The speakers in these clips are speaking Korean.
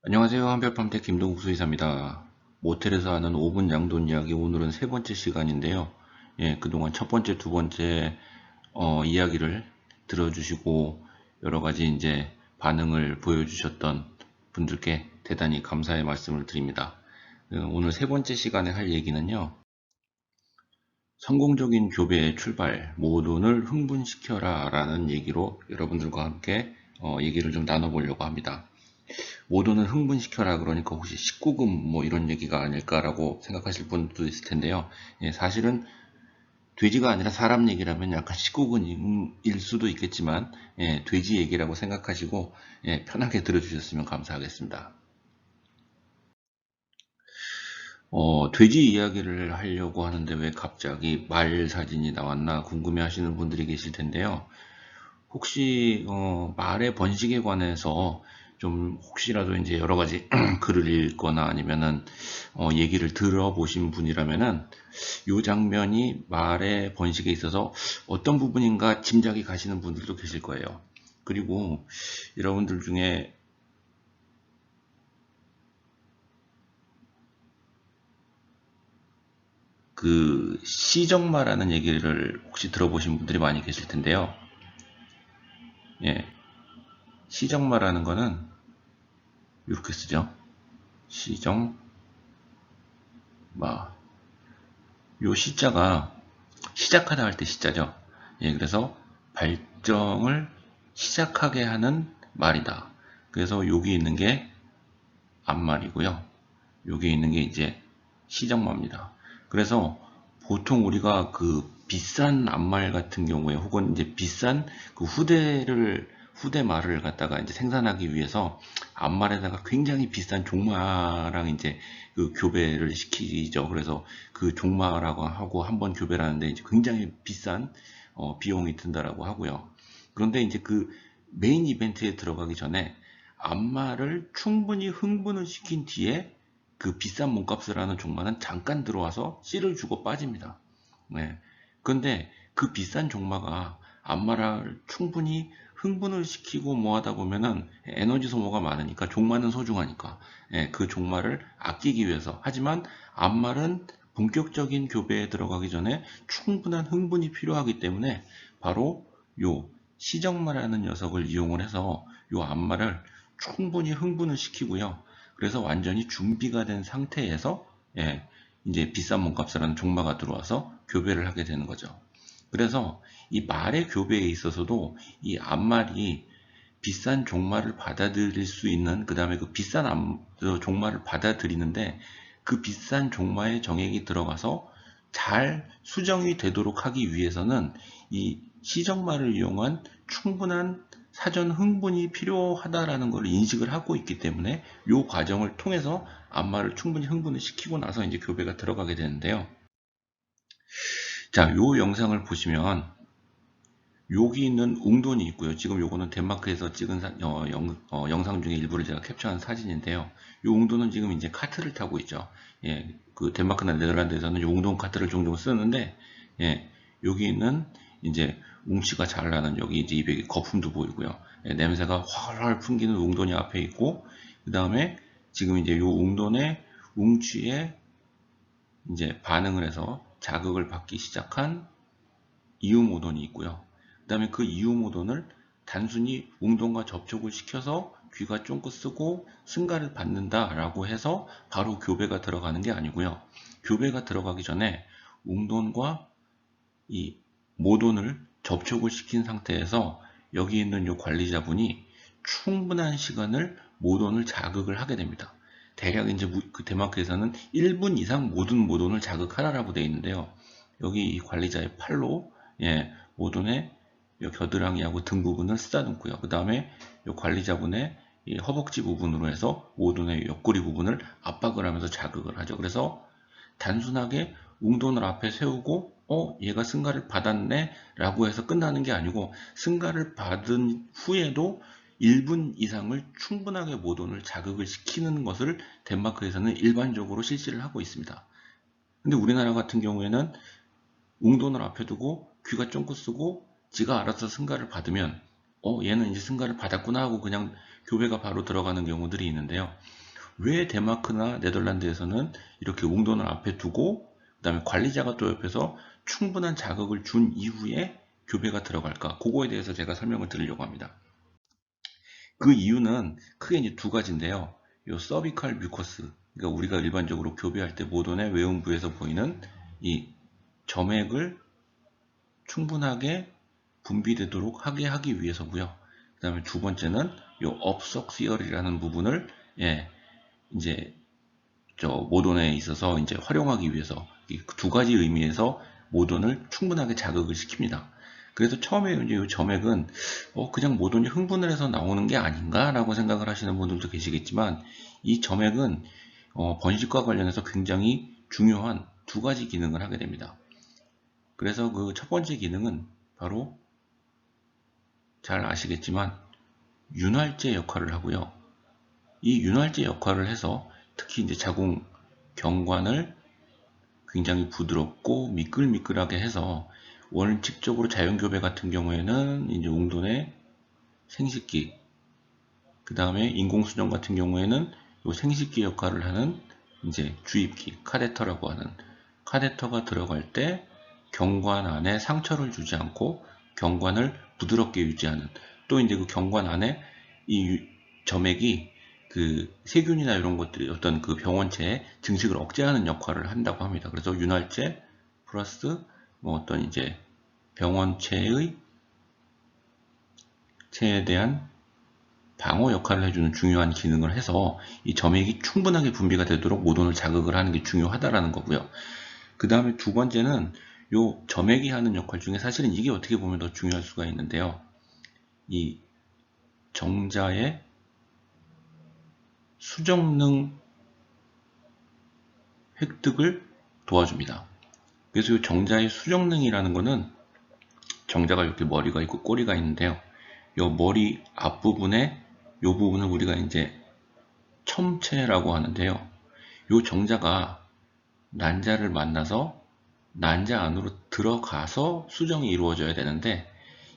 안녕하세요. 한별팜텍 김동국 수의사입니다. 모텔에서 하는 5분 양돈 이야기 오늘은 세 번째 시간인데요. 그동안 첫 번째, 두 번째 이야기를 들어주시고 여러 가지 이제 반응을 보여주셨던 분들께 대단히 감사의 말씀을 드립니다. 오늘 세 번째 시간에 할 얘기는요. 성공적인 교배의 출발, 모돈을 흥분시켜라 라는 얘기로 여러분들과 함께 얘기를 좀 나눠보려고 합니다. 모두는 흥분시켜라 그러니까 혹시 19금 뭐 이런 얘기가 아닐까라고 생각하실 분도 있을 텐데요. 사실은 돼지가 아니라 사람 얘기라면 약간 19금일 수도 있겠지만 돼지 얘기라고 생각하시고 편하게 들어주셨으면 감사하겠습니다. 돼지 이야기를 하려고 하는데 왜 갑자기 말 사진이 나왔나 궁금해 하시는 분들이 계실 텐데요. 혹시 말의 번식에 관해서 좀 혹시라도 이제 여러 가지 글을 읽거나 아니면은 얘기를 들어보신 분이라면은 이 장면이 말의 번식에 있어서 어떤 부분인가 짐작이 가시는 분들도 계실 거예요. 그리고 여러분들 중에 그 시정마라는 얘기를 혹시 들어보신 분들이 많이 계실 텐데요. 예, 시정마라는 거는 이렇게 쓰죠. 시정마. 요 시자가 시작하다 할 때 시자죠. 그래서 발정을 시작하게 하는 말이다. 그래서 여기 있는 게 앞말이고요. 여기 있는 게 이제 시정마입니다. 그래서 보통 우리가 그 비싼 앞말 같은 경우에 혹은 이제 비싼 그 후대 말을 갖다가 이제 생산하기 위해서 앞말에다가 굉장히 비싼 종마랑 이제 그 교배를 시키죠. 그래서 그 종마라고 하고 한번 교배를 하는데 이제 굉장히 비싼 비용이 든다라고 하고요. 그런데 이제 그 메인 이벤트에 들어가기 전에 앞말을 충분히 흥분을 시킨 뒤에 그 비싼 몸값을 하는 종마는 잠깐 들어와서 씨를 주고 빠집니다. 네. 근데 그 비싼 종마가 앞말을 충분히 흥분을 시키고 뭐 하다 보면은 에너지 소모가 많으니까 종마는 소중하니까 그 종마를 아끼기 위해서 하지만 앞말은 본격적인 교배에 들어가기 전에 충분한 흥분이 필요하기 때문에 바로 요 시정마라는 녀석을 이용을 해서 요 앞말을 충분히 흥분을 시키고요. 그래서 완전히 준비가 된 상태에서 이제 비싼 몸값을 하는 종마가 들어와서 교배를 하게 되는 거죠. 그래서 이 말의 교배에 있어서도 이 앞말이 비싼 종말을 받아들일 수 있는 그 다음에 그 비싼 종말을 받아들이는데 그 비싼 종마의 정액이 들어가서 잘 수정이 되도록 하기 위해서는 이 시정말을 이용한 충분한 사전 흥분이 필요하다라는 걸 인식을 하고 있기 때문에 이 과정을 통해서 앞말을 충분히 흥분을 시키고 나서 이제 교배가 들어가게 되는데요. 자, 요 영상을 보시면 여기 있는 웅돈이 있고요. 지금 요거는 덴마크에서 찍은 영상 중에 일부를 제가 캡처한 사진인데요. 이 웅돈은 지금 이제 카트를 타고 있죠. 그 덴마크나 네덜란드에서는 이 웅돈 카트를 종종 쓰는데, 여기 있는 이제 웅치가 잘 나는 여기 이제 입에 거품도 보이고요. 냄새가 활활 풍기는 웅돈이 앞에 있고, 그 다음에 지금 이제 이 웅돈의 웅치에 이제 반응을 해서 자극을 받기 시작한 이음오돈이 있고요. 그 다음에 그 이음오돈을 단순히 웅돈과 접촉을 시켜서 귀가 쫑긋 쓰고 승가를 받는다라고 해서 바로 교배가 들어가는 게 아니고요. 교배가 들어가기 전에 웅돈과 이 모돈을 접촉을 시킨 상태에서 여기 있는 이 관리자분이 충분한 시간을 모돈을 자극을 하게 됩니다. 대략 이제 그 덴마크에서는 1분 이상 모든 모돈을 자극하라라고 되어 있는데요. 여기 이 관리자의 팔로 모돈의 겨드랑이하고 등 부분을 쓰다듬고요. 그 다음에 이 관리자분의 이 허벅지 부분으로 해서 모돈의 옆구리 부분을 압박을 하면서 자극을 하죠. 그래서 단순하게 웅돈을 앞에 세우고 얘가 승가를 받았네 라고 해서 끝나는 게 아니고 승가를 받은 후에도 1분 이상을 충분하게 모돈을 자극을 시키는 것을 덴마크에서는 일반적으로 실시를 하고 있습니다. 근데 우리나라 같은 경우에는 웅돈을 앞에 두고 귀가 쫑긋 쓰고 지가 알아서 승가를 받으면 얘는 이제 승가를 받았구나 하고 그냥 교배가 바로 들어가는 경우들이 있는데요. 왜 데마크나 네덜란드에서는 이렇게 웅돈을 앞에 두고 그 다음에 관리자가 또 옆에서 충분한 자극을 준 이후에 교배가 들어갈까? 그거에 대해서 제가 설명을 드리려고 합니다. 그 이유는 크게 이제 두 가지인데요. 요 서비칼 뮤커스, 그러니까 우리가 일반적으로 교배할 때 모돈의 외음부에서 보이는 이 점액을 충분하게 분비되도록 하게 하기 위해서고요. 그 다음에 두 번째는 요 업석시얼이라는 부분을 이제 모돈에 있어서 이제 활용하기 위해서 이 두 가지 의미에서 모돈을 충분하게 자극을 시킵니다. 그래서 처음에 이제 이 점액은 그냥 모돈이 흥분을 해서 나오는 게 아닌가라고 생각을 하시는 분들도 계시겠지만 이 점액은 번식과 관련해서 굉장히 중요한 두 가지 기능을 하게 됩니다. 그래서 그 첫 번째 기능은 바로 잘 아시겠지만 윤활제 역할을 하고요. 이 윤활제 역할을 해서 특히 이제 자궁 경관을 굉장히 부드럽고 미끌미끌하게 해서 원칙적으로 자연교배 같은 경우에는 이제 웅돈의 생식기, 그 다음에 인공수정 같은 경우에는 이 생식기 역할을 하는 이제 주입기, 카데터라고 하는 카데터가 들어갈 때 경관 안에 상처를 주지 않고 경관을 부드럽게 유지하는, 또 이제 그 경관 안에 이 점액이 그 세균이나 이런 것들이 어떤 그 병원체의 증식을 억제하는 역할을 한다고 합니다. 그래서 윤활제 플러스 뭐 어떤 이제 병원체의 체에 대한 방어 역할을 해주는 중요한 기능을 해서 이 점액이 충분하게 분비가 되도록 모돈을 자극을 하는 게 중요하다라는 거고요. 그 다음에 두 번째는 요 점액이 하는 역할 중에 사실은 이게 어떻게 보면 더 중요할 수가 있는데요. 이 정자의 수정능 획득을 도와줍니다. 그래서 이 정자의 수정능이라는 거는 정자가 이렇게 머리가 있고 꼬리가 있는데요. 이 머리 앞부분에 이 부분을 우리가 이제 첨체라고 하는데요. 이 정자가 난자를 만나서 난자 안으로 들어가서 수정이 이루어져야 되는데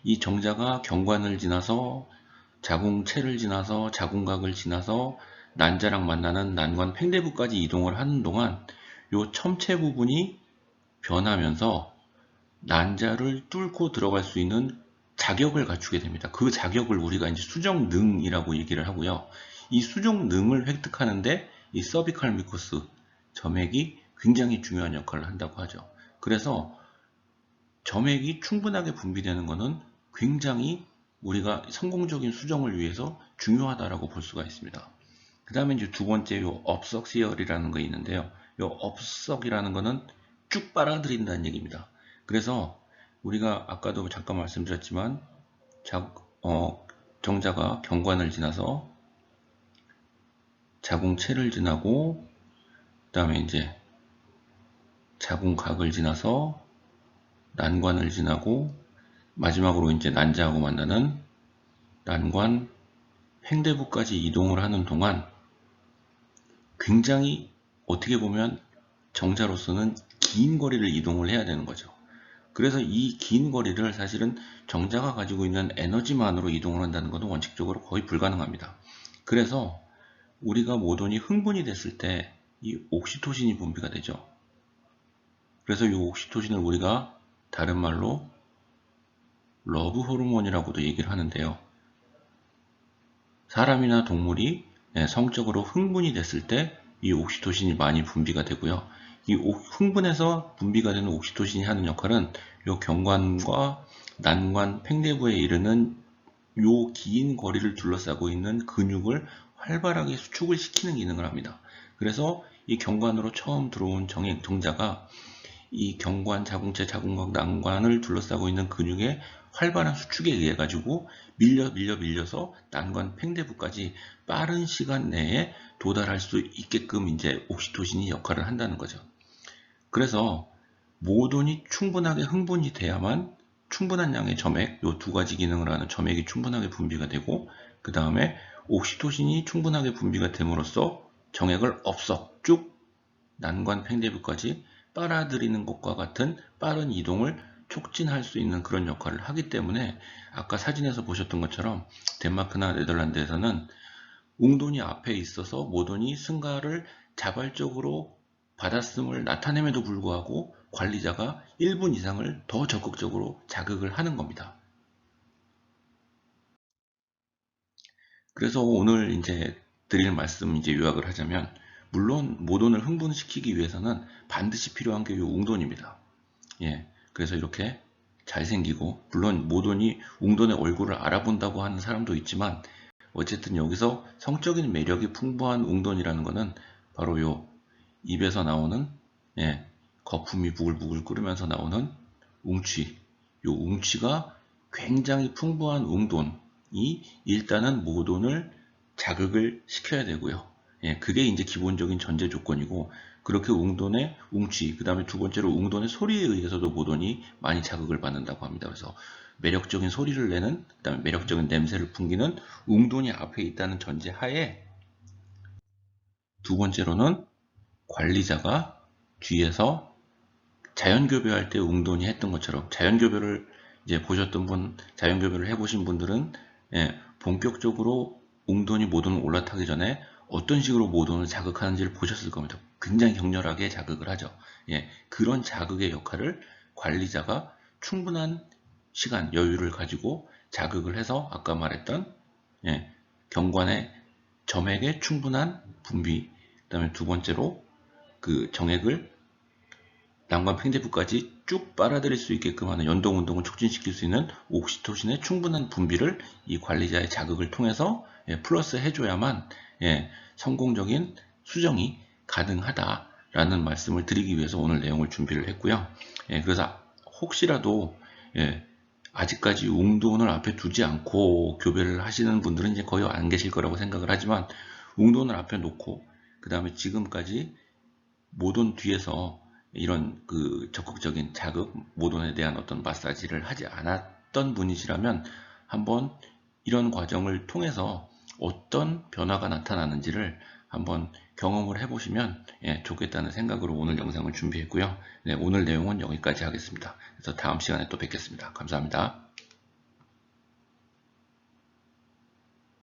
이 정자가 경관을 지나서 자궁체를 지나서 자궁각을 지나서 난자랑 만나는 난관 팽대부까지 이동을 하는 동안 이 첨체 부분이 변하면서 난자를 뚫고 들어갈 수 있는 자격을 갖추게 됩니다. 그 자격을 우리가 이제 수정능이라고 얘기를 하고요. 이 수정능을 획득하는데 이 서비칼 뮤커스 점액이 굉장히 중요한 역할을 한다고 하죠. 그래서 점액이 충분하게 분비되는 것은 굉장히 우리가 성공적인 수정을 위해서 중요하다라고 볼 수가 있습니다. 그 다음에 이제 두 번째 요 업석시얼이라는 거 있는데요. 요 업석이라는 거는 쭉 빨아들인다는 얘기입니다. 그래서 우리가 아까도 잠깐 말씀드렸지만 정자가 경관을 지나서 자궁체를 지나고 그 다음에 이제 자궁각을 지나서 난관을 지나고 마지막으로 이제 난자하고 만나는 난관 횡대부까지 이동을 하는 동안 굉장히 어떻게 보면 정자로서는 긴 거리를 이동을 해야 되는 거죠. 그래서 이 긴 거리를 사실은 정자가 가지고 있는 에너지만으로 이동을 한다는 것은 원칙적으로 거의 불가능합니다. 그래서 우리가 모돈이 흥분이 됐을 때 이 옥시토신이 분비가 되죠. 그래서 이 옥시토신을 우리가 다른 말로 러브 호르몬이라고도 얘기를 하는데요. 사람이나 동물이 성적으로 흥분이 됐을 때 이 옥시토신이 많이 분비가 되고요. 이 흥분해서 분비가 되는 옥시토신이 하는 역할은 이 경관과 난관 팽대부에 이르는 요 긴 거리를 둘러싸고 있는 근육을 활발하게 수축을 시키는 기능을 합니다. 그래서 이 경관으로 처음 들어온 정자가 이 경관, 자궁체, 자궁각, 난관을 둘러싸고 있는 근육의 활발한 수축에 의해 가지고 밀려서 난관 팽대부까지 빠른 시간 내에 도달할 수 있게끔 이제 옥시토신이 역할을 한다는 거죠. 그래서 모돈이 충분하게 흥분이 돼야만 충분한 양의 점액, 이 두 가지 기능을 하는 점액이 충분하게 분비가 되고, 그 다음에 옥시토신이 충분하게 분비가 됨으로써 정액을 업석 쭉 난관 팽대부까지 빨아들이는 것과 같은 빠른 이동을 촉진할 수 있는 그런 역할을 하기 때문에 아까 사진에서 보셨던 것처럼 덴마크나 네덜란드에서는 웅돈이 앞에 있어서 모돈이 승가를 자발적으로 받았음을 나타냄에도 불구하고 관리자가 1분 이상을 더 적극적으로 자극을 하는 겁니다. 그래서 오늘 이제 드릴 말씀 이제 요약을 하자면, 물론 모돈을 흥분시키기 위해서는 반드시 필요한 게 이 웅돈입니다. 예, 그래서 이렇게 잘생기고, 물론 모돈이 웅돈의 얼굴을 알아본다고 하는 사람도 있지만, 어쨌든 여기서 성적인 매력이 풍부한 웅돈이라는 것은 바로 요 입에서 나오는, 예, 거품이 부글부글 끓으면서 나오는 웅취, 요 웅취가 굉장히 풍부한 웅돈이 일단은 모돈을 자극을 시켜야 되고요. 예, 그게 이제 기본적인 전제 조건이고, 그렇게 웅돈의 웅취, 그 다음에 두 번째로 웅돈의 소리에 의해서도 모돈이 많이 자극을 받는다고 합니다. 그래서 매력적인 소리를 내는, 그 다음에 매력적인 냄새를 풍기는 웅돈이 앞에 있다는 전제 하에, 두 번째로는 관리자가 뒤에서 자연교배할 때 웅돈이 했던 것처럼, 자연교배를 이제 보셨던 분, 자연교배를 해보신 분들은, 예, 본격적으로 웅돈이 모돈을 올라타기 전에 어떤 식으로 모돈을 자극하는지를 보셨을 겁니다. 굉장히 격렬하게 자극을 하죠. 예, 그런 자극의 역할을 관리자가 충분한 시간, 여유를 가지고 자극을 해서 아까 말했던, 예, 경관의 점액의 충분한 분비, 그 다음에 두 번째로 그 정액을 난관 팽대부까지 쭉 빨아들일 수 있게끔 하는 연동 운동을 촉진시킬 수 있는 옥시토신의 충분한 분비를 이 관리자의 자극을 통해서, 예, 플러스 해줘야만, 예, 성공적인 수정이 가능하다라는 말씀을 드리기 위해서 오늘 내용을 준비를 했고요. 예, 그래서 혹시라도, 예, 아직까지 웅돈을 앞에 두지 않고 교배를 하시는 분들은 이제 거의 안 계실 거라고 생각을 하지만, 웅돈을 앞에 놓고 그 다음에 지금까지 모돈 뒤에서 이런 그 적극적인 자극, 모돈에 대한 어떤 마사지를 하지 않았던 분이시라면 한번 이런 과정을 통해서 어떤 변화가 나타나는지를 한번 경험을 해보시면, 예, 좋겠다는 생각으로 오늘 영상을 준비했고요. 네, 오늘 내용은 여기까지 하겠습니다. 그래서 다음 시간에 또 뵙겠습니다. 감사합니다.